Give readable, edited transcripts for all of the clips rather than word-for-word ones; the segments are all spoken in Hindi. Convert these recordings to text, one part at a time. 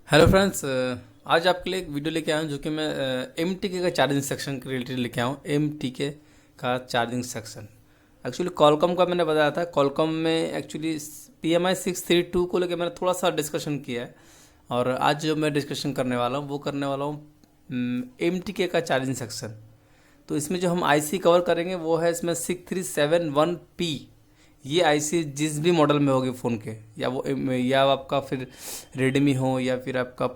हेलो फ्रेंड्स, आज आपके लिए एक वीडियो लेके आया हूँ जो कि मैं एम टी के का चार्जिंग सेक्शन के रिलेटेड लेके आया हूँ। एम टी के का चार्जिंग सेक्शन एक्चुअली कॉलकॉम का मैंने बताया था। कॉलकॉम में एक्चुअली PMI 632 को लेके मैंने थोड़ा सा डिस्कशन किया है, और आज जो मैं डिस्कशन करने वाला हूँ वो करने वाला हूँ एम टी के का चार्जिंग सेक्शन। तो इसमें जो हम आईसी कवर करेंगे वो है इसमें 6371P। ये आईसी जिस भी मॉडल में होगी फ़ोन के, या आपका फिर रेडमी हो या फिर आपका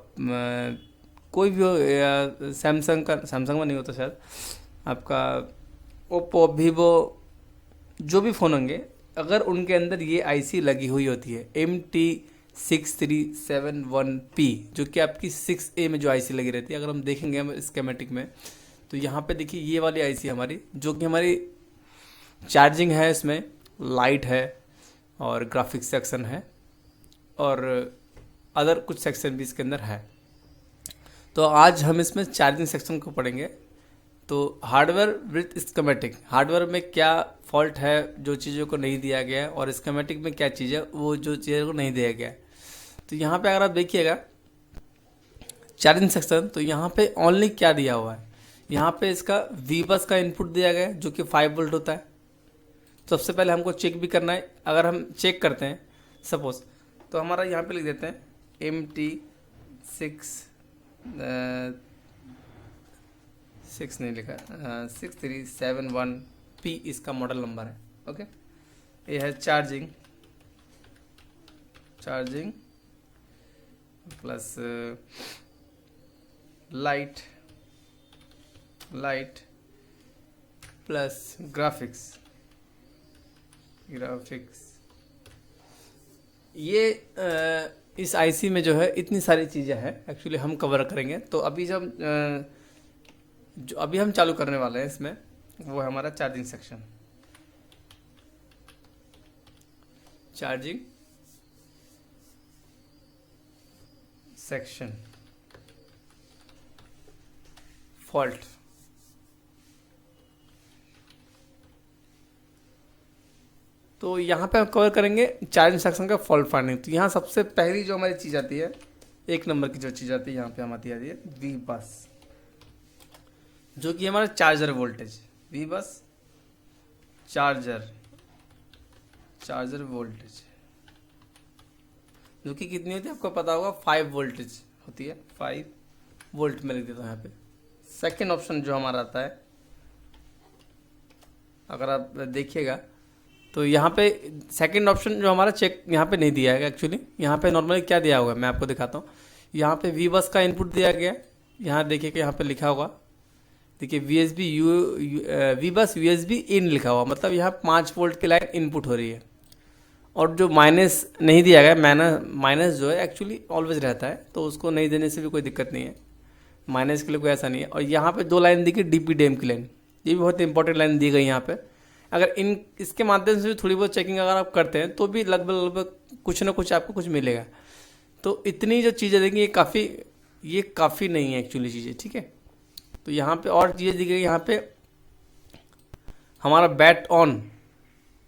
कोई भी हो, या सैमसंग में नहीं होता शायद, आपका ओप्पो वीवो, जो भी फ़ोन होंगे, अगर उनके अंदर ये आईसी लगी हुई होती है MT6371P, जो कि आपकी 6A में जो आईसी लगी रहती है। अगर हम देखेंगे हम स्कीमेटिक में, तो यहाँ पे देखिए ये वाली आईसी हमारी, जो कि हमारी चार्जिंग है, इसमें लाइट है और ग्राफिक्स सेक्शन है और अदर कुछ सेक्शन भी इसके अंदर है। तो आज हम इसमें चार्जिंग सेक्शन को पढ़ेंगे। तो हार्डवेयर विथ स्कीमेटिक, हार्डवेयर में क्या फॉल्ट है जो चीज़ों को नहीं दिया गया है, और स्कीमेटिक में क्या चीज़ है वो जो चीज़ों को नहीं दिया गया है। तो यहाँ पे अगर आप देखिएगा चार्जिंग सेक्शन, तो यहाँ पे ओनली क्या दिया हुआ है, यहाँ पे इसका वी बस का इनपुट दिया गया है जो कि 5 वोल्ट होता है। सबसे पहले हमको चेक भी करना है। अगर हम चेक करते हैं सपोज, तो हमारा यहाँ पे लिख देते हैं MT6 6 नहीं लिखा, 6371P इसका मॉडल नंबर है। ओके, ये है charging plus light plus graphics. ये इस आईसी में जो है इतनी सारी चीज़ें हैं एक्चुअली हम कवर करेंगे। तो अभी जब जो अभी हम चालू करने वाले हैं इसमें, वो है हमारा चार्जिंग सेक्शन। फॉल्ट। तो यहाँ पे हम कवर करेंगे चार्जिंग सेक्शन का फॉल्ट फाइंडिंग। तो यहाँ सबसे पहली जो हमारी चीज़ आती है, एक नंबर की जो चीज़ आती है यहाँ पे हमारी आती है वी बस, जो कि हमारा चार्जर वोल्टेज। वी बस चार्जर वोल्टेज, जो कि कितनी होती है आपको पता होगा, 5 वोल्टेज होती है। 5 वोल्ट में लिख देता हूँ यहाँ पे। सेकेंड ऑप्शन जो हमारा आता है, अगर आप देखिएगा तो यहाँ पे सेकंड ऑप्शन जो हमारा चेक यहाँ पे नहीं दिया है एक्चुअली। यहाँ पे नॉर्मली क्या दिया होगा मैं आपको दिखाता हूँ। यहाँ पे वी बस का इनपुट दिया गया है। यहाँ देखिए कि यहाँ पे लिखा होगा, देखिए वी बस USB इन लिखा हुआ, मतलब यहाँ 5 वोल्ट की लाइन इनपुट हो रही है। और जो माइनस नहीं दिया गया, माइनस जो है एक्चुअली ऑलवेज रहता है, तो उसको नहीं देने से भी कोई दिक्कत नहीं है, माइनस के लिए कोई ऐसा नहीं है। और यहाँ पे 2 लाइन दी गई DPDM की लाइन, ये भी बहुत इंपॉर्टेंट लाइन दी गई यहाँ पे। अगर इसके माध्यम से भी थोड़ी बहुत चेकिंग अगर आप करते हैं तो भी लगभग कुछ ना कुछ आपको कुछ मिलेगा। तो इतनी जो चीज़ें देंगी ये काफ़ी नहीं है एक्चुअली चीज़ें, ठीक है। तो यहाँ पे और चीज़ें दी गई, यहाँ पे हमारा बैट ऑन,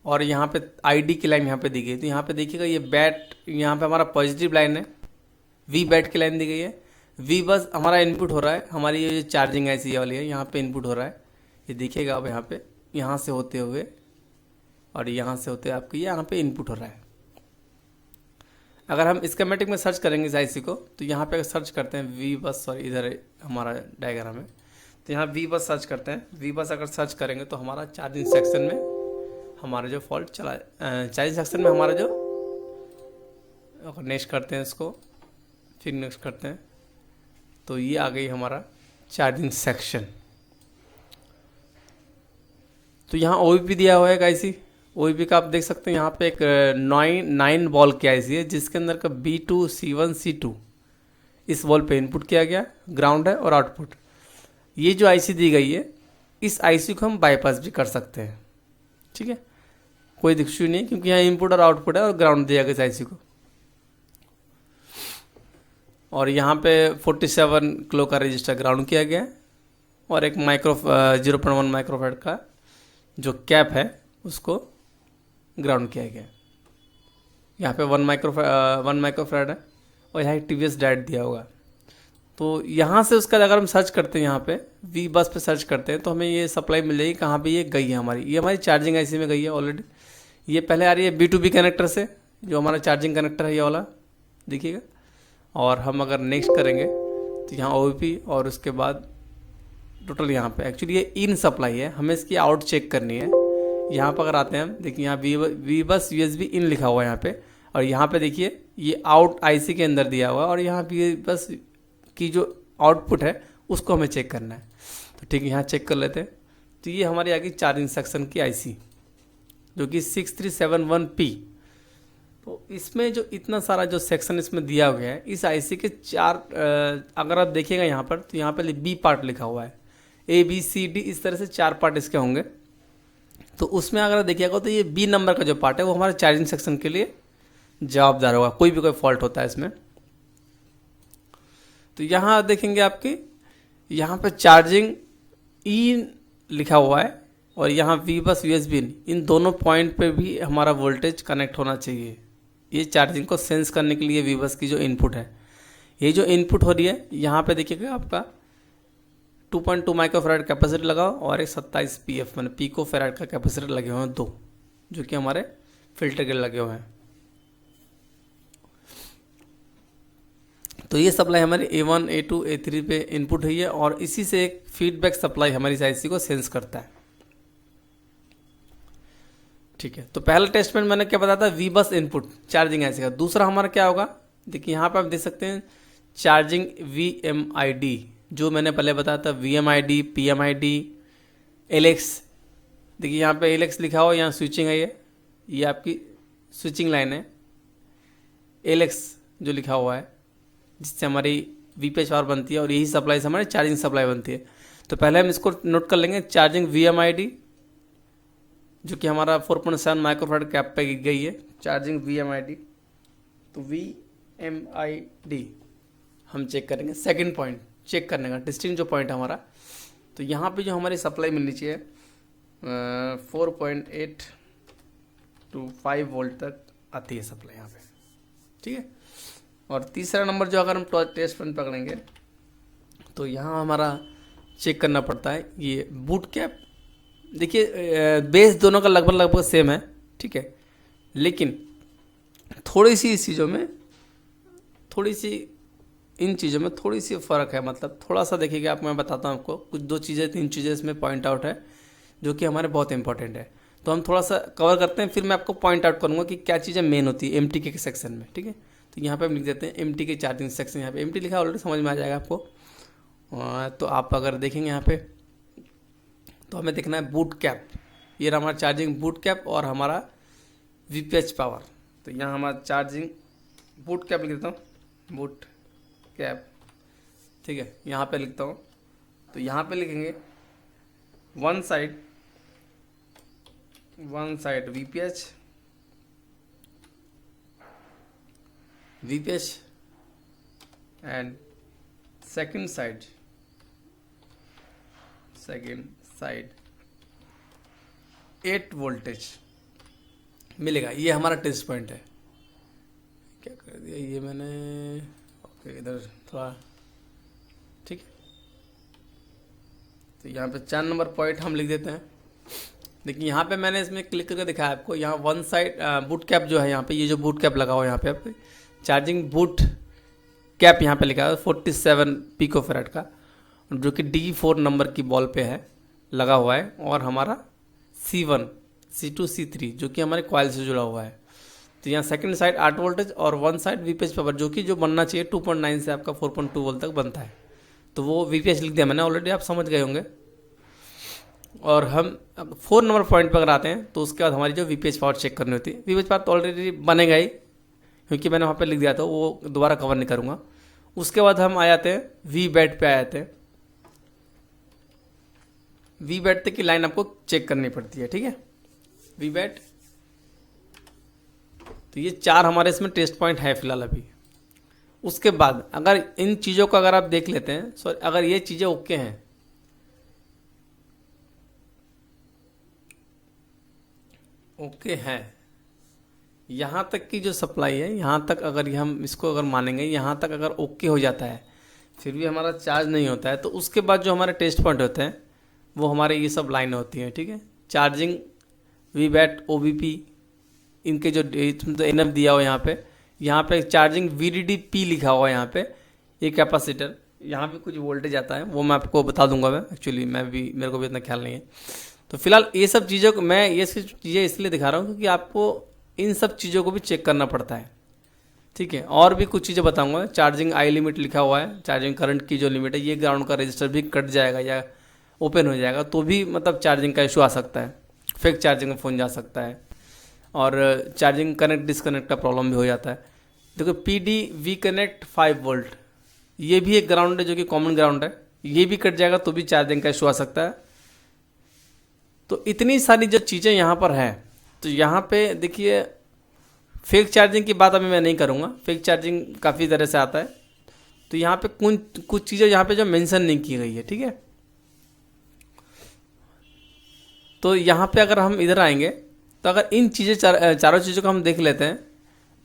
और यहाँ पे ID की लाइन यहाँ पे दी गई। तो यहाँ पे देखिएगा ये बैट, यहाँ पे हमारा पॉजिटिव लाइन है, वी बैट की लाइन दी गई है। वी बस हमारा इनपुट हो रहा है, हमारी ये चार्जिंग ऐसी वाली है, यहाँ पे इनपुट हो रहा है। ये देखिएगा अब यहाँ पे, यहाँ से होते हुए और यहाँ से होते आपके यहाँ पे इनपुट हो रहा है। अगर हम स्कीमेटिक में सर्च करेंगे इस आईसी को, तो यहाँ पे अगर सर्च करते हैं वी बस, सॉरी इधर हमारा डायग्राम है, तो यहाँ वी बस सर्च करते हैं। वी बस अगर सर्च करेंगे तो हमारा चार्जिंग सेक्शन में हमारा जो फॉल्ट चला, चार्जिंग सेक्शन में हमारा जो, अगर नेक्स्ट करते हैं इसको, फिर नेक्स्ट करते हैं, तो ये आ गई हमारा चार्जिंग सेक्शन। तो यहाँ OBP दिया हुआ है आईसी, OBP का आप देख सकते हैं। यहाँ पे एक 9 बॉल की आईसी है, जिसके अंदर का B2C1C2 इस बॉल पे इनपुट किया गया, ग्राउंड है और आउटपुट। ये जो आईसी दी गई है, इस आईसी को हम बाईपास भी कर सकते हैं, ठीक है, कोई इश्यू नहीं, क्योंकि यहाँ इनपुट और आउटपुट है और ग्राउंड दिया गया इस आईसी को। और यहाँ पे 47 किलो का रजिस्टर ग्राउंड किया गया है, और एक 0.1 माइक्रोफैराड का जो कैप है उसको ग्राउंड किया गया। यहाँ पे 1 माइक्रोफैराड है, और यहाँ एक TVS डायरेक्ट दिया होगा। तो यहाँ से उसका अगर हम सर्च करते हैं, यहाँ पे वी बस पे सर्च करते हैं तो हमें ये सप्लाई मिल जाएगी। कहाँ पे ये गई है हमारी, ये हमारी चार्जिंग IC में गई है ऑलरेडी। ये पहले आ रही है B2B कनेक्टर से, जो हमारा चार्जिंग कनेक्टर है ये वाला, देखिएगा। और हम अगर नेक्स्ट करेंगे तो यहाँ OBP और उसके बाद टोटल यहाँ पे एक्चुअली ये इन सप्लाई है, हमें इसकी आउट चेक करनी है। यहाँ पर अगर आते हैं हम, देखिए यहाँ वी बस USB इन लिखा हुआ है यहाँ पे, और यहाँ पे देखिए ये आउट IC के अंदर दिया हुआ है, और यहाँ वी बस की जो आउटपुट है उसको हमें चेक करना है। तो ठीक है, यहाँ चेक कर लेते हैं। तो ये हमारी आ गई चार्जिंग सेक्शन की IC, जो कि 6371P। तो इसमें जो इतना सारा जो सेक्शन इसमें दिया गया है, इस IC के चार अगर आप देखिएगा यहाँ पर, तो यहाँ पर B पार्ट लिखा हुआ है, ABCD इस तरह से 4 पार्ट इसके होंगे। तो उसमें अगर देखिएगा तो ये B नंबर का जो पार्ट है वो हमारे चार्जिंग सेक्शन के लिए जवाबदार होगा, कोई भी कोई फॉल्ट होता है इसमें। तो यहाँ देखेंगे आपके यहाँ पे चार्जिंग ई लिखा हुआ है, और यहाँ वी बस USB इन दोनों पॉइंट पे भी हमारा वोल्टेज कनेक्ट होना चाहिए। ये चार्जिंग को सेंस करने के लिए वी बस की जो इनपुट है, ये जो इनपुट हो रही है यहाँ पे देखिएगा आपका 2.2 माइक्रोफैराड कैपेसिटर लगा और एक 27 PF मैंने पिको फैराड का कैपेसिटर लगे हुए हैं 2, जो कि हमारे फिल्टर के लगे हुए हैं। तो ये सप्लाई हमारी A1 A2 A3 पे इनपुट हुई है, और इसी से एक फीडबैक सप्लाई हमारी IC को सेंस करता है। ठीक है, तो पहला टेस्टमेंट मैंने क्या बताया था, वी बस इनपुट चार्जिंग IC का। दूसरा हमारा क्या होगा, देखिए यहाँ पे आप देख सकते हैं चार्जिंग VMID, जो मैंने पहले बताया था VMID PMID LX। देखिए यहाँ पे LX लिखा हुआ, यहाँ स्विचिंग है, ये आपकी स्विचिंग लाइन है। LX जो लिखा हुआ है जिससे हमारी VPH पावर बनती है, और यही सप्लाई से हमारी चार्जिंग सप्लाई बनती है। तो पहले हम इसको नोट कर लेंगे, चार्जिंग VMID जो कि हमारा 4.7 माइक्रोफैराड कैप पे गई है, चार्जिंग VMID। तो VMID हम चेक करेंगे, सेकंड पॉइंट चेक करने का डिस्टिंक्ट जो पॉइंट है हमारा। तो यहाँ पे जो हमारी सप्लाई मिलनी चाहिए 4.8 to 5 वोल्ट तक आती है सप्लाई यहाँ पे, ठीक है। और तीसरा नंबर जो अगर हम टेस्ट पॉइंट पकड़ेंगे तो यहाँ हमारा चेक करना पड़ता है ये बूट कैप। देखिए बेस दोनों का लगभग सेम है, ठीक है, लेकिन थोड़ी सी इस चीज़ों में थोड़ी सी इन चीज़ों में थोड़ी सी फ़र्क है। मतलब थोड़ा सा देखिएगा, आप मैं बताता हूँ आपको, कुछ 2 चीज़ें 3 चीज़ें इसमें पॉइंट आउट है जो कि हमारे बहुत इंपॉर्टेंट है। तो हम थोड़ा सा कवर करते हैं, फिर मैं आपको पॉइंट आउट करूँगा कि क्या चीज़ें मेन होती है MTK के सेक्शन में, ठीक है। तो यहाँ पे हम लिख देते हैं MTK चार्जिंग सेक्शन, यहाँ पे MT लिखा ऑलरेडी समझ में आ जाएगा आपको। तो आप अगर देखेंगे यहाँ पे तो हमें देखना है बूट कैप, ये रहा हमारा चार्जिंग बूट कैप और हमारा VPH पावर। तो यहाँ हमारा चार्जिंग बूट कैप लिख देता हूँ, बूट कैप, ठीक है, यहाँ पे लिखता हूँ। तो यहाँ पे लिखेंगे one side VPH and second side 8 voltage मिलेगा। ये हमारा टेस्ट पॉइंट है। क्या कर दिया ये मैंने, ओके इधर थोड़ा, ठीक है। तो यहाँ पे 4 नंबर पॉइंट हम लिख देते हैं। देखिए यहाँ पे मैंने इसमें क्लिक करके दिखाया आपको, यहाँ वन साइड बूट कैप जो है, यहाँ पे ये जो बूट कैप लगा हुआ है यहाँ पे आपके चार्जिंग बूट कैप यहाँ पे लिखा है 47 पिको फैराड का, जो कि D4 नंबर की बॉल पे है लगा हुआ है, और हमारा C1 C2 C3 जो कि हमारे कॉइल से जुड़ा हुआ है। तो यहाँ सेकंड साइड 8 वोल्टेज और वन साइड VPH पावर, जो कि जो बनना चाहिए 2.9 से आपका 4.2 वोल्ट तक बनता है। तो वो VPH लिख दिया मैंने ऑलरेडी, आप समझ गए होंगे। और हम 4 नंबर पॉइंट पर अगर आते हैं तो उसके बाद हमारी जो VPH पावर चेक करनी होती है। VPH पावर तो ऑलरेडी बनेगा ही, क्योंकि मैंने वहाँ पे लिख दिया था, वो दोबारा कवर नहीं करूँगा। उसके बाद हम आ जाते हैं VBAT पे आ जाते हैं। VBAT तक की लाइन आपको चेक करनी पड़ती है, ठीक है, VBAT। तो ये 4 हमारे इसमें टेस्ट पॉइंट है फिलहाल अभी। उसके बाद अगर इन चीज़ों को अगर आप देख लेते हैं, सॉरी अगर ये चीज़ें ओके हैं, यहाँ तक की जो सप्लाई है, यहाँ तक अगर हम इसको अगर मानेंगे, यहाँ तक अगर ओके हो जाता है, फिर भी हमारा चार्ज नहीं होता है, तो उसके बाद जो हमारे टेस्ट पॉइंट होते हैं वो हमारे ये सब लाइन होती हैं, ठीक है। Charging, V bat, O B P, इनके जो तो एन एफ दिया हुआ यहाँ पे charging V D D P लिखा हुआ है यहाँ पे, ये कैपेसिटर, यहाँ पे कुछ वोल्टेज आता है वो मैं आपको बता दूंगा। मैं एक्चुअली मेरे को भी इतना ख्याल नहीं है। तो फिलहाल ये सब चीज़ों को मैं ये सब चीज़ें इसलिए दिखा रहा हूँ क्योंकि आपको इन सब चीज़ों को भी चेक करना पड़ता है, ठीक है। और भी कुछ चीज़ें बताऊंगा। चार्जिंग आई लिमिट लिखा हुआ है, चार्जिंग करंट की जो लिमिट है, ये ग्राउंड का रजिस्टर भी कट जाएगा या ओपन हो जाएगा तो भी मतलब चार्जिंग का इशू आ सकता है, फेक चार्जिंग में फ़ोन जा सकता है, और चार्जिंग कनेक्ट डिसकनेक्ट का प्रॉब्लम भी हो जाता है। देखो P D V connect 5 volt, ये भी एक ग्राउंड है जो कि कॉमन ग्राउंड है, ये भी कट जाएगा तो भी चार्जिंग का इशू आ सकता है। तो इतनी सारी जो चीज़ें यहाँ पर हैं, तो यहाँ पे देखिए फेक चार्जिंग की बात अभी मैं नहीं करूँगा, फेक चार्जिंग काफ़ी तरह से आता है। तो यहाँ पे कुछ चीज़ें यहाँ पे जो मेंशन नहीं की गई है, ठीक है। तो यहाँ पे अगर हम इधर आएंगे तो अगर इन चारों चीज़ों को हम देख लेते हैं,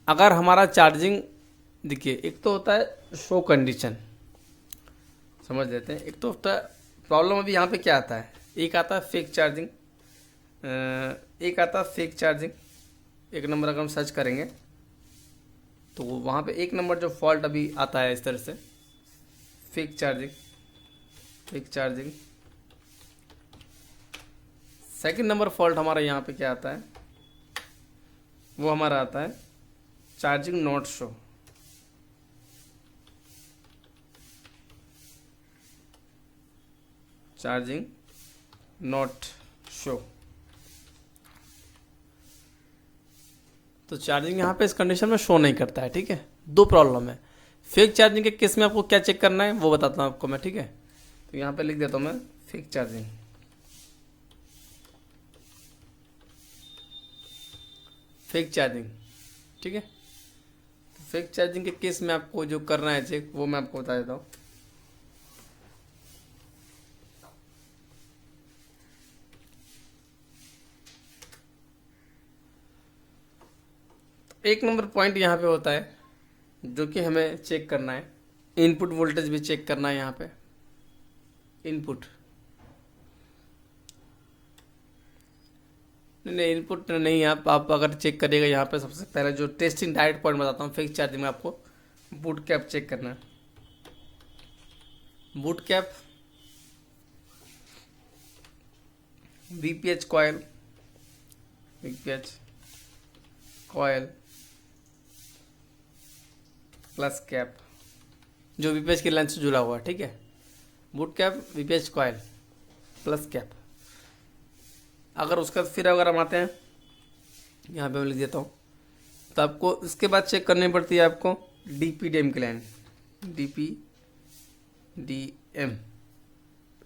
अगर हमारा चार्जिंग देखिए, एक तो होता है शो कंडीशन, समझ लेते हैं। एक तो होता है प्रॉब्लम, अभी यहाँ पे क्या आता है, एक आता है फेक चार्जिंग, एक आता है फेक चार्जिंग। एक नंबर अगर हम सर्च करेंगे तो वहाँ पे एक नंबर जो फॉल्ट अभी आता है इस तरह से, fake charging, fake charging. Second number fault हमारा यहाँ पे क्या आता है, वो हमारा आता है charging not show. Charging not show. तो चार्जिंग यहाँ पे इस कंडीशन में शो नहीं करता है, ठीक है। दो प्रॉब्लम है। फेक चार्जिंग के केस में आपको क्या चेक करना है वो बताता हूँ आपको मैं, ठीक है। तो यहाँ पे लिख देता हूँ मैं फेक चार्जिंग, फेक चार्जिंग, ठीक है। तो फेक चार्जिंग के केस में आपको जो करना है चेक वो मैं आपको बता देता हूँ। एक नंबर पॉइंट यहाँ पे होता है जो कि हमें चेक करना है, इनपुट वोल्टेज भी चेक करना है यहाँ पे। इनपुट नहीं, इनपुट नहीं, आप अगर चेक करिएगा यहाँ पे सबसे पहले जो टेस्टिंग डायरेक्ट पॉइंट बताता हूँ फेक चार्जिंग में, आपको बूट कैप चेक करना है। Boot cap, VPH coil, VPH coil plus cap, जो वीपीएच की लाइन से जुड़ा हुआ है, ठीक है। Boot cap, VPH coil plus cap. अगर उसका फिर अगर हम आते हैं यहाँ पे मैं लिख देता हूँ, तो आपको इसके बाद चेक करनी पड़ती है आपको डीपीडीएम की लाइन, डीपीडीएम,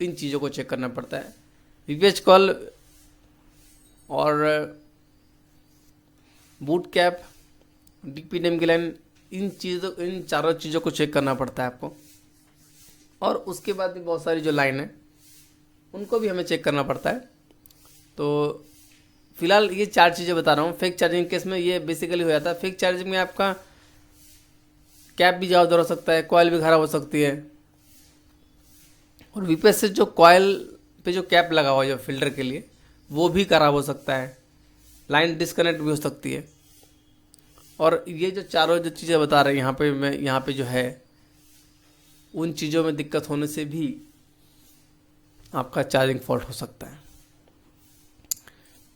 इन चीज़ों को चेक करना पड़ता है। वीपीएच कॉल और बूट कैप, डीपीडीएम की लाइन, इन चारों चीज़ों को चेक करना पड़ता है आपको। और उसके बाद भी बहुत सारी जो लाइन है उनको भी हमें चेक करना पड़ता है। तो फिलहाल ये चार चीज़ें बता रहा हूँ। फेक चार्जिंग केस में ये बेसिकली हो जाता है। फेक चार्जिंग में आपका कैप भी ज़्यादा हो सकता है, कॉयल भी खराब हो सकती है, और वीपीएस से जो कॉयल पे जो कैप लगा हुआ है जो फिल्टर के लिए वो भी खराब हो सकता है, लाइन डिस्कनेक्ट भी हो सकती है। और ये जो चारों जो चीज़ें बता रहे हैं यहाँ पे जो है, उन चीज़ों में दिक्कत होने से भी आपका चार्जिंग फॉल्ट हो सकता है,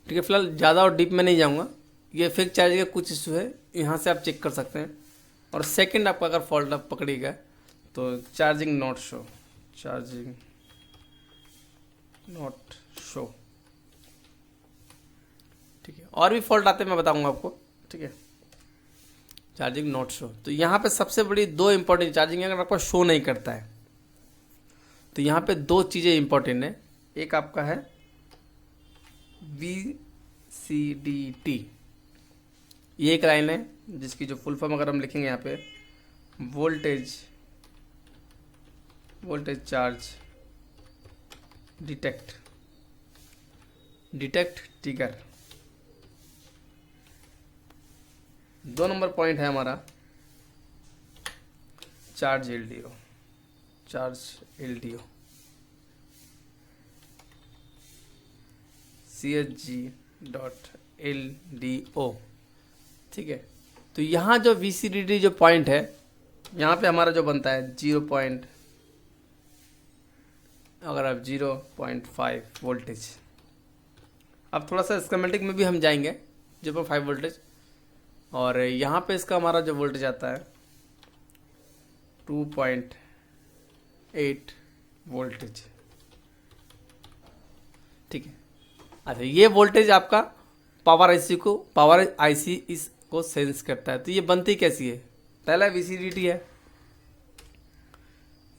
ठीक है। फिलहाल ज़्यादा और डीप में नहीं जाऊँगा। ये फेक चार्जिंग का कुछ इशू है, यहाँ से आप चेक कर सकते हैं। और सेकंड आपका अगर फॉल्ट आप पकड़िएगा तो charging not show, charging not show, ठीक है। और भी फॉल्ट आते हैं मैं बताऊंगा आपको, ठीक है। चार्जिंग नॉट शो, तो यहाँ पे सबसे बड़ी दो इंपॉर्टेंट चार्जिंग अगर आपका शो नहीं करता है तो यहाँ पे दो चीज़ें इंपॉर्टेंट है। एक आपका है VCDT, ये एक लाइन है जिसकी जो फुल फॉर्म अगर हम लिखेंगे यहाँ पे, voltage charge detect trigger, 2 number point है हमारा चार्ज एलडीओ। CHG.LDO, ठीक है। तो यहाँ जो VCDD जो पॉइंट है, यहाँ पे हमारा जो बनता है 0.5 वोल्टेज। अब थोड़ा सा स्कीमेटिक में भी हम जाएंगे 0.5 वोल्टेज, और यहाँ पे इसका हमारा जो वोल्टेज आता है 2.8 वोल्टेज, ठीक है। अच्छा, ये वोल्टेज आपका पावर आईसी इसको सेंस करता है। तो ये बनती कैसी है? पहला VCDT है,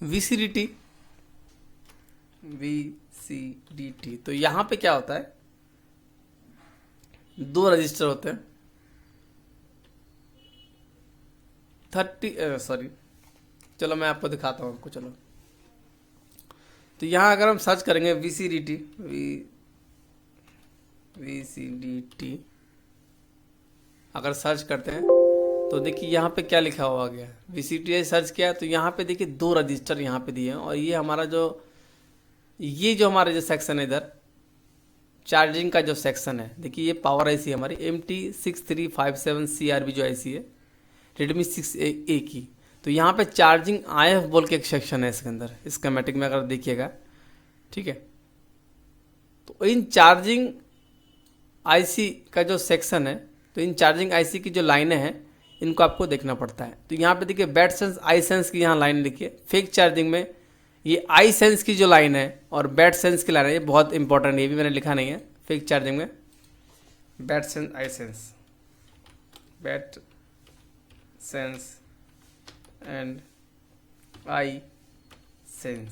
VCDT। तो यहाँ पे क्या होता है, 2 रजिस्टर होते हैं, 30 सॉरी, चलो मैं आपको दिखाता हूँ आपको। चलो, तो यहाँ अगर हम सर्च करेंगे VCDT अगर सर्च करते हैं तो देखिए यहाँ पे क्या लिखा हुआ गया है। VCDT सर्च किया तो यहाँ पे देखिए 2 रजिस्टर यहाँ पे दिए हैं, और ये हमारा जो हमारा जो सेक्शन है इधर चार्जिंग का जो सेक्शन है, देखिए ये पावर आईसी हमारी MT6357 CRB जो आईसी है Redmi 6A की। तो यहाँ पे चार्जिंग IF बोल के एक सेक्शन है इसके अंदर, स्कीमेटिक में अगर देखिएगा, ठीक है। तो इन चार्जिंग आईसी का जो सेक्शन है, तो इन चार्जिंग आईसी की जो लाइनें हैं इनको आपको देखना पड़ता है। तो यहाँ पे देखिए बैट सेंस आई सेंस की यहाँ लाइन लिखिए। फेक चार्जिंग में ये आई सेंस की जो लाइन है और बैट सेंस की लाइन है, ये बहुत इंपॉर्टेंट है, ये भी मैंने लिखा नहीं है। फेक चार्जिंग में bat sense and I sense,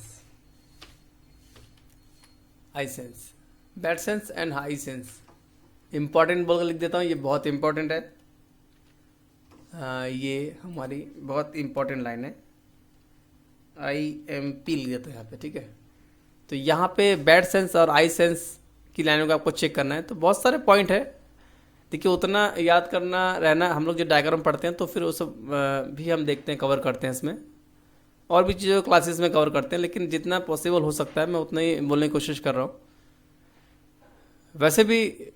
bat sense and high sense. Important बोल कर लिख देता हूँ, ये बहुत इंपॉर्टेंट है। ये हमारी बहुत इंपॉर्टेंट लाइन है, IMP लिख देता हूँ यहाँ पे, ठीक है। तो यहाँ पे बैट सेंस और आई सेंस की लाइनों को आपको चेक करना है। तो बहुत सारे पॉइंट है, देखिए उतना याद करना रहना, हम लोग जो डायग्राम पढ़ते हैं तो फिर वो सब भी हम देखते हैं, कवर करते हैं इसमें, और भी चीज़ों क्लासेस में कवर करते हैं, लेकिन जितना पॉसिबल हो सकता है मैं उतना ही बोलने की कोशिश कर रहा हूँ। वैसे भी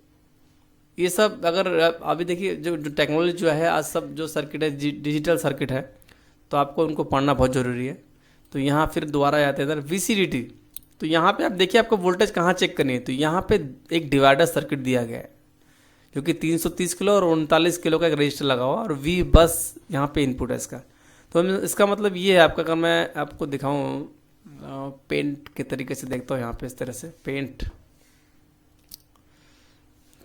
ये सब अगर अभी देखिए जो टेक्नोलॉजी जो है आज, सब जो सर्किट है डिजिटल सर्किट है, तो आपको उनको पढ़ना बहुत ज़रूरी है। तो यहाँ फिर दोबारा आते हैं इधर VCDT। तो यहाँ पे आप देखिए आपको वोल्टेज कहाँ चेक करनी है। तो यहाँ पे एक डिवाइडर सर्किट दिया गया है जो कि 330 किलो और 39 किलो का एक रजिस्टर लगा हुआ, और V बस यहाँ पे इनपुट है इसका। तो इसका मतलब ये है आपका, अगर मैं आपको दिखाऊँ पेंट के तरीके से देखता हूँ यहाँ पे, इस तरह से पेंट।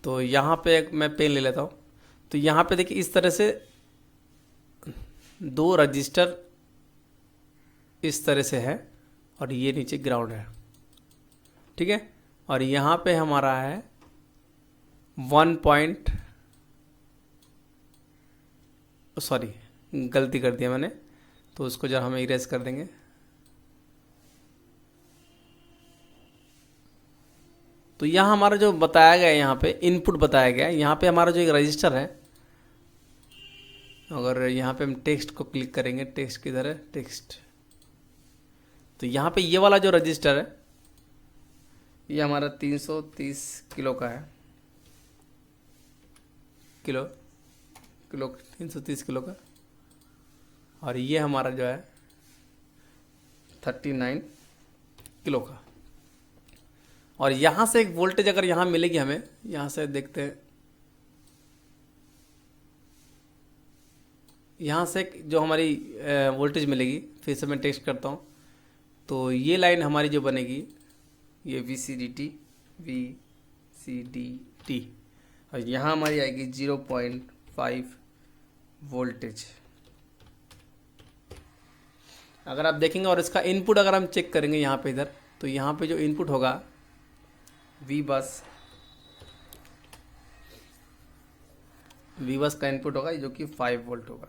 तो यहाँ पे एक मैं पेन ले लेता हूँ। तो यहाँ पे देखिए इस तरह से 2 रजिस्टर इस तरह से है, और ये नीचे ग्राउंड है, ठीक है। और यहाँ पे हमारा है 1 पॉइंट, सॉरी गलती कर दिया मैंने, तो उसको जरा हम इरेज कर देंगे। तो यहाँ हमारा जो बताया गया है, यहाँ पे इनपुट बताया गया है, यहाँ पे हमारा जो एक रजिस्टर है, अगर यहाँ पे हम टेक्स्ट को क्लिक करेंगे, टेक्स्ट किधर है, टेक्स्ट, तो यहाँ पे ये वाला जो रजिस्टर है ये हमारा 330 किलो का है, किलो 330 किलो का, और ये हमारा जो है 39 किलो का। और यहाँ से एक वोल्टेज अगर यहाँ मिलेगी हमें, यहाँ से देखते हैं, यहाँ से जो हमारी वोल्टेज मिलेगी, फिर से मैं टेस्ट करता हूँ। तो ये लाइन हमारी जो बनेगी, ये VCDT, और यहाँ हमारी आएगी 0.5 वोल्टेज। अगर आप देखेंगे और इसका इनपुट अगर हम चेक करेंगे यहाँ पे इधर, तो यहाँ पे जो इनपुट होगा V बस का इनपुट होगा जो कि 5 वोल्ट होगा,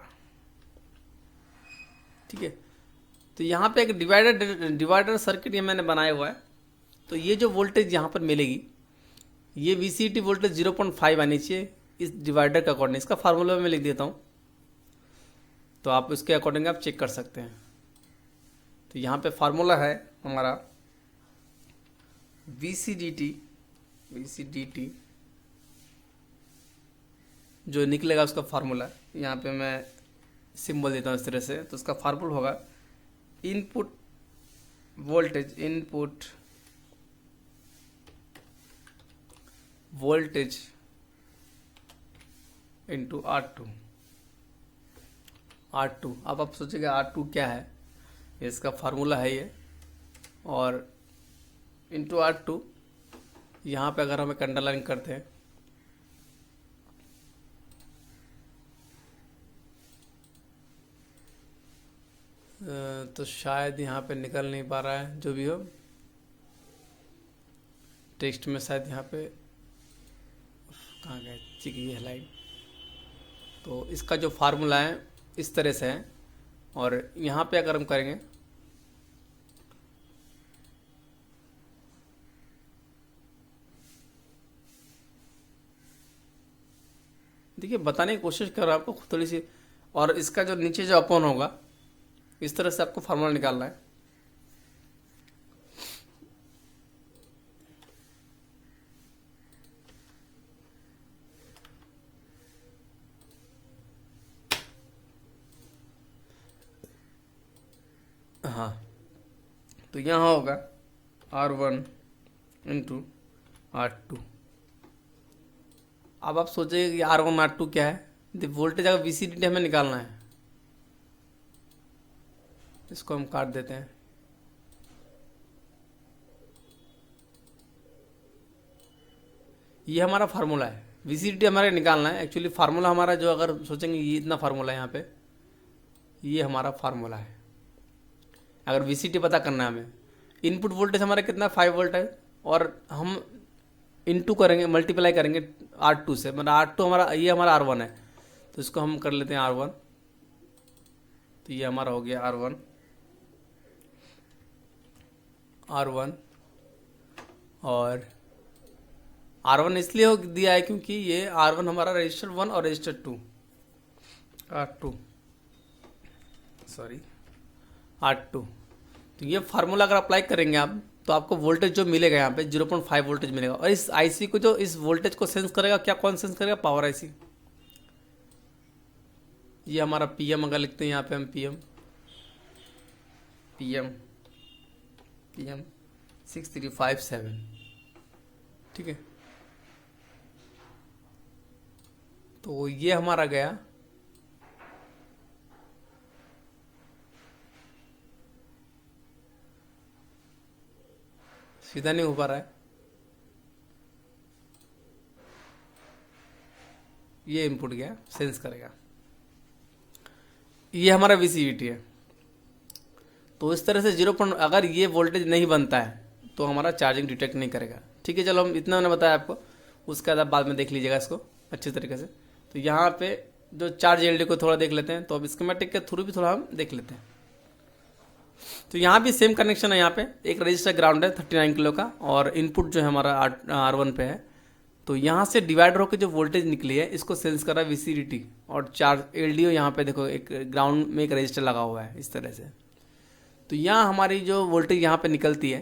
ठीक है। तो यहाँ पे एक डिवाइडर सर्किट ये मैंने बनाया हुआ है। तो ये जो वोल्टेज यहाँ पर मिलेगी, ये VCDT वोल्टेज 0.5 आनी चाहिए, इस डिवाइडर के अकॉर्डिंग, इसका फार्मूला मैं लिख देता हूँ, तो आप इसके अकॉर्डिंग आप चेक कर सकते हैं। तो यहाँ पे फार्मूला है हमारा VCDT जो निकलेगा उसका फार्मूला यहाँ पे मैं सिंबल देता हूँ इस तरह से। तो उसका फार्मूला होगा इनपुट वोल्टेज इंटू R2। अब आप सोचेंगे R2 क्या है, इसका फार्मूला है ये, और इंटू R2 यहाँ पे अगर हमें अंडरलाइन करते हैं तो शायद यहाँ पे निकल नहीं पा रहा है, जो भी हो टेक्स्ट में शायद यहाँ पे कहाँ गया चिकी है लाइन। तो इसका जो फार्मूला है इस तरह से है, और यहाँ पे अगर हम करेंगे देखिए, बताने की कोशिश कर रहा हूँ आपको थोड़ी सी, और इसका जो नीचे जो अपॉन होगा इस तरह से आपको फार्मूला निकालना है। हाँ, तो यहाँ होगा R1 इंटू R2। अब आप सोचेंगे कि R1 R2 क्या है, तो वोल्टेज अगर VCDT हमें निकालना है, इसको हम काट देते हैं। ये हमारा फार्मूला है, VCDT हमारे निकालना है। एक्चुअली फार्मूला हमारा जो, अगर सोचेंगे ये इतना फार्मूला है यहाँ पे, ये हमारा फार्मूला है। अगर VCDT पता करना है हमें, इनपुट वोल्टेज हमारा कितना 5 वोल्ट है, और हम इनटू करेंगे, मल्टीप्लाई करेंगे R2 से, मतलब R2 हमारा, ये हमारा R1 है, तो इसको हम कर लेते हैं R1। तो ये हमारा हो गया R1 और R1 इसलिए हो दिया है क्योंकि ये R1 हमारा रजिस्टर 1 और रजिस्टर 2 R2। तो ये फार्मूला अगर अप्लाई करेंगे आप, तो आपको वोल्टेज जो मिलेगा यहाँ पे 0.5 वोल्टेज मिलेगा। और इस आईसी को, जो इस वोल्टेज को सेंस करेगा, क्या कौन सेंस करेगा? Power IC. ये हमारा PM अगर लिखते हैं यहाँ पे हम PM 6357, ठीक है। तो ये हमारा गया सीधा नहीं हो पा रहा है, ये इनपुट गया, सेंस करेगा। ये हमारा VCDT है। तो इस तरह से अगर ये वोल्टेज नहीं बनता है तो हमारा चार्जिंग डिटेक्ट नहीं करेगा, ठीक है। चलो, हम इतना मैंने बताया आपको, उसके बाद आप बाद में देख लीजिएगा इसको अच्छी तरीके से। तो यहाँ पे जो चार्ज एलडी को थोड़ा देख लेते हैं, तो अब स्कीमेटिक के थ्रू भी थोड़ा हम देख लेते हैं। तो यहाँ भी सेम कनेक्शन है। यहाँ पे एक रजिस्टर ग्राउंड है 39 किलो का, और इनपुट जो है हमारा R1 पे है। तो यहाँ से डिवाइडर होकर जो वोल्टेज निकली है, इसको सेंस कर रहा है VCDT, और चार्ज LDO यहाँ पे देखो, एक ग्राउंड में एक रजिस्टर लगा हुआ है इस तरह से। तो यहाँ हमारी जो वोल्टेज यहाँ पे निकलती है,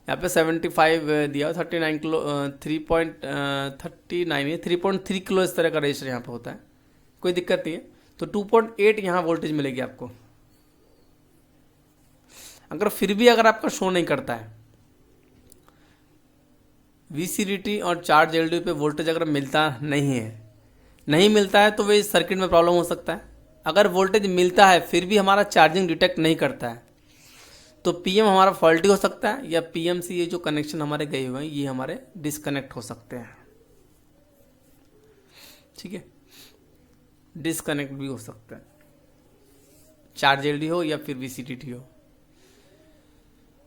यहाँ पे 75 दिया, 39 किलो 3.39 है, 3.3 किलो इस तरह का रजिस्टर यहाँ पे होता है, कोई दिक्कत नहीं है। तो 2.8 यहाँ वोल्टेज मिलेगी आपको। अगर फिर भी अगर आपका शो नहीं करता है VCDT और चार्ज LDO पे वोल्टेज अगर मिलता नहीं मिलता है, तो वे इस सर्किट में प्रॉब्लम हो सकता है। अगर वोल्टेज मिलता है फिर भी हमारा चार्जिंग डिटेक्ट नहीं करता है, तो PM हमारा फॉल्टी हो सकता है, या PM से ये जो कनेक्शन हमारे गए हुए हैं ये हमारे डिस्कनेक्ट हो सकते हैं, ठीक है। डिस्कनेक्ट भी हो सकता है, चार्ज LD हो या फिर VCDT हो।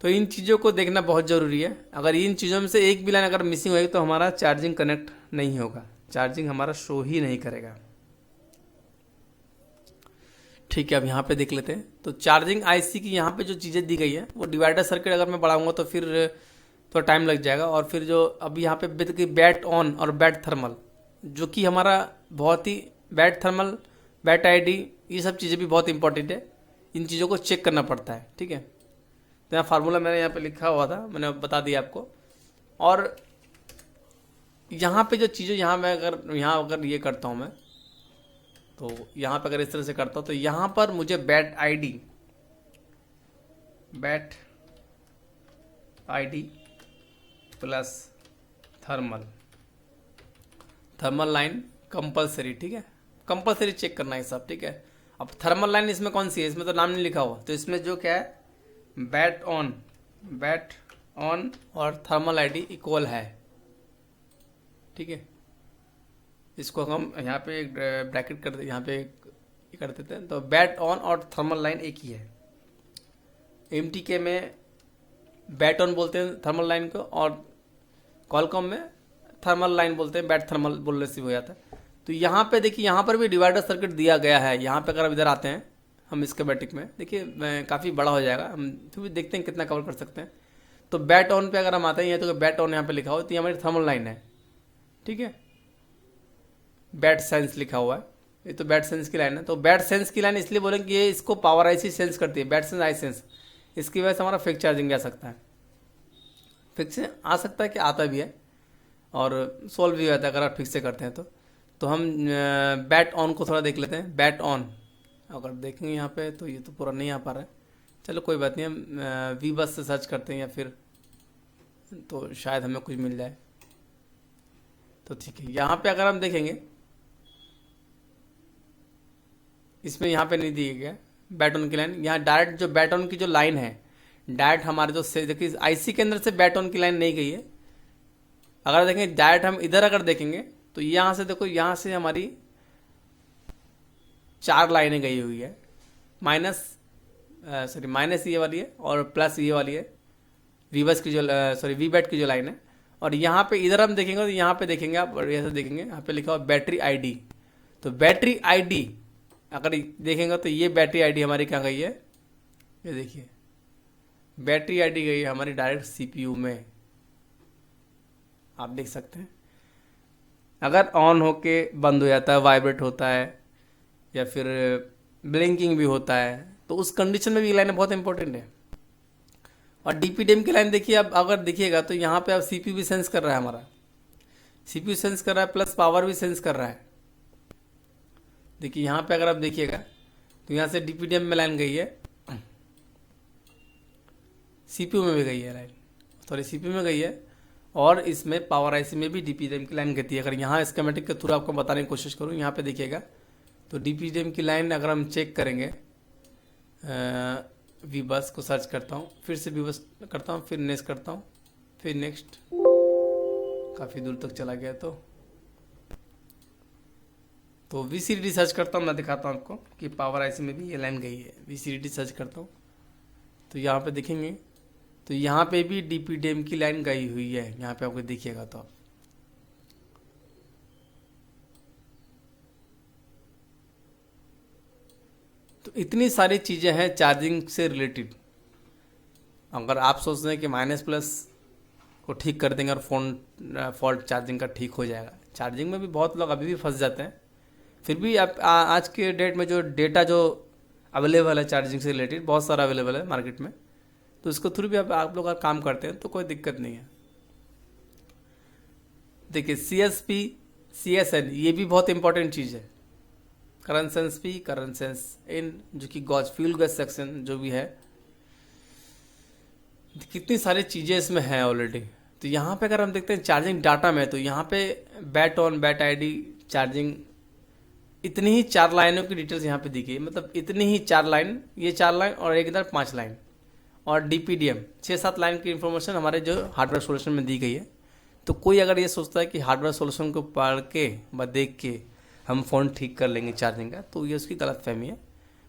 तो इन चीज़ों को देखना बहुत ज़रूरी है। अगर इन चीज़ों में से एक भी लाइन अगर मिसिंग होगी तो हमारा चार्जिंग कनेक्ट नहीं होगा, चार्जिंग हमारा शो ही नहीं करेगा, ठीक है। अब यहाँ पे देख लेते हैं। तो चार्जिंग आईसी की यहाँ पे जो चीज़ें दी गई है, वो डिवाइडर सर्किट अगर मैं बढ़ाऊंगा तो फिर तो टाइम लग जाएगा। और फिर जो अभी यहाँ पे बैट ऑन और बैट थर्मल, जो कि हमारा बहुत ही बैट थर्मल, बैट आईडी, ये सब चीज़ें भी बहुत इंपॉर्टेंट है, इन चीज़ों को चेक करना पड़ता है, ठीक है। तो यहाँ फार्मूला मैंने यहाँ पे लिखा हुआ था, मैंने बता दिया आपको। और यहाँ पे जो चीज़ें, यहाँ अगर ये करता हूँ मैं, तो यहाँ पे अगर इस तरह से करता हूँ तो यहाँ पर मुझे bat ID plus thermal line compulsory, ठीक है, कंपलसरी चेक करना है सब, ठीक है। अब थर्मल लाइन इसमें कौन सी है, इसमें तो नाम नहीं लिखा हुआ, तो इसमें जो क्या है, बैट ऑन और थर्मल आईडी इक्वल है, ठीक है। इसको हम यहाँ पे एक ब्रैकेट कर, यहाँ पे कर देते हैं, तो बैट ऑन और थर्मल लाइन एक ही है। एमटीके में बैट ऑन बोलते हैं थर्मल लाइन को, और कॉलकॉम में थर्मल लाइन बोलते हैं, बैट थर्मल बोलने से हो जाता है। तो यहाँ पे देखिए, यहाँ पर भी डिवाइडर सर्किट दिया गया है। यहाँ पे अगर आप इधर आते हैं हम स्कीमेटिक में, देखिए काफ़ी बड़ा हो जाएगा, हम फिर भी देखते हैं कितना कवर कर सकते हैं। तो बैट ऑन पे अगर हम आते हैं, तो बैट ऑन यहाँ पे लिखा हो, तो ये हमारी थर्मल लाइन है, ठीक है। बैट सेंस लिखा हुआ है, ये तो बैट सेंस की लाइन है। तो बैट सेंस की लाइन इसलिए बोलेंगे कि ये इसको पावर आईसी सेंस करती है, बैट सेंस आई सेंस, इसकी वजह से हमारा फिक्स चार्जिंग आ सकता है, फिक्स से आ सकता है कि आता भी है, और सॉल्व भी हो जाता है अगर आप फिक्स से करते हैं तो हम बैट ऑन को थोड़ा देख लेते हैं। बैट ऑन अगर देखेंगे यहाँ पे, तो ये तो पूरा नहीं आ पा रहा है, चलो कोई बात नहीं, हम वी बस से सर्च करते हैं, या फिर तो शायद हमें कुछ मिल जाए। तो ठीक है, यहाँ पे अगर हम देखेंगे, इसमें यहाँ पे नहीं दी गया बैट ऑन की लाइन। यहाँ डायरेक्ट जो बैट ऑन की जो लाइन है, डायरेक्ट हमारे जो देखिए आईसी के अंदर से बैट ऑन की लाइन नहीं गई है। अगर देखेंगे डायरेक्ट हम इधर अगर देखेंगे, तो यहाँ से देखो, यहाँ से हमारी 4 लाइनें गई हुई है, माइनस ये वाली है और प्लस ये वाली है, वीबस की जो वी बैट की जो लाइन है। और यहाँ पे इधर हम देखेंगे, तो यहाँ पे देखेंगे आप, ऐसे देखेंगे यहाँ पे लिखा हुआ बैटरी आईडी। तो बैटरी आईडी अगर देखेंगे, तो ये बैटरी आईडी हमारी कहाँ गई है, ये देखिए बैटरी आईडी गई है हमारी डायरेक्ट सीपीयू में, आप देख सकते हैं। अगर ऑन होके बंद हो जाता है, वाइब्रेट होता है, या फिर ब्लिंकिंग भी होता है, तो उस कंडीशन में भी ये लाइन बहुत इंपॉर्टेंट है। और डीपीडीएम की लाइन देखिए, अब अगर देखिएगा तो यहाँ पे अब सीपीयू भी सेंस कर रहा है, हमारा सीपीयू सेंस कर रहा है, प्लस पावर भी सेंस कर रहा है। देखिए यहाँ पे अगर आप देखिएगा, तो यहाँ से डीपीडीएम में लाइन गई है, सीपीयू में भी गई है लाइन, सॉरी सीपीयू में गई है, और इसमें पावर आईसी में भी डीपीडीएम की लाइन गई है। अगर यहाँ स्कीमेटिक के थ्रू आपको बताने की कोशिश करूँ, यहाँ पे देखिएगा, तो डीपीडीएम की लाइन अगर हम चेक करेंगे, वी बस को सर्च करता हूँ, फिर से वी बस करता हूँ, फिर नेक्स्ट करता हूँ, फिर नेक्स्ट, काफ़ी दूर तक चला गया। तो VCDD सर्च करता हूँ, मैं दिखाता हूँ आपको कि पावर आईसी में भी ये लाइन गई है। VCDD सर्च करता हूँ, तो यहाँ पे देखेंगे, तो यहाँ पे भी डीपीडीएम की लाइन गई हुई है, यहाँ पे आपको देखिएगा। तो आप तो इतनी सारी चीज़ें हैं चार्जिंग से रिलेटेड। अगर आप सोच रहे हैं कि माइनस प्लस को ठीक कर देंगे और फ़ोन फॉल्ट चार्जिंग का ठीक हो जाएगा, चार्जिंग में भी बहुत लोग अभी भी फंस जाते हैं। फिर भी आप आज के डेट में जो डेटा जो अवेलेबल है चार्जिंग से रिलेटेड, बहुत सारा अवेलेबल है मार्केट में, तो इसको थ्रू भी आप लोग अगर काम करते हैं तो कोई दिक्कत नहीं है। देखिए CSP CSN ये भी बहुत इंपॉर्टेंट चीज़ है। Current sense P, current sense N, जो कि गॉज फ्यूल गैस सेक्शन जो भी है, कितनी सारी चीज़ें इसमें हैं ऑलरेडी। तो यहाँ पे अगर हम देखते हैं चार्जिंग डाटा में, तो यहाँ पे bat on, bat ID, charging, इतनी ही 4 लाइनों की डिटेल्स यहाँ पे दी गई है। मतलब इतनी ही 4 लाइन, ये 4 लाइन और एक इधर 5 लाइन, और डीपीडीएम 6-7 लाइन की इन्फॉर्मेशन हमारे जो हार्डवेयर सोल्यूशन में दी गई है। तो कोई अगर ये सोचता है कि हार्डवेयर सोल्यूशन को पढ़ के व देख के हम फ़ोन ठीक कर लेंगे चार्जिंग का, तो ये उसकी गलतफहमी है।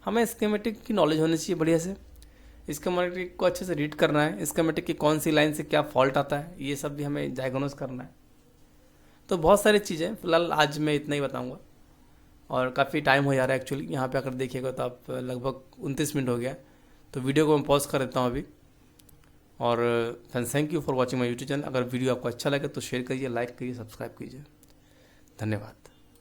हमें स्कीमेटिक की नॉलेज होनी चाहिए बढ़िया से, स्कीमेटिक को अच्छे से रीड करना है, स्कीमेटिक की कौन सी लाइन से क्या फॉल्ट आता है, ये सब भी हमें डायग्नोज करना है। तो बहुत सारी चीज़ें, फिलहाल आज मैं इतना ही बताऊँगा, और काफ़ी टाइम हो जा रहा है एक्चुअली। यहाँ पे अगर देखिएगा तो आप लगभग 29 मिनट हो गया, तो वीडियो को मैं पॉज कर देता हूँ अभी, और friends thank you for watching my YouTube channel. अगर वीडियो आपको अच्छा लगे तो शेयर करिए, लाइक करिए, सब्सक्राइब कीजिए। धन्यवाद।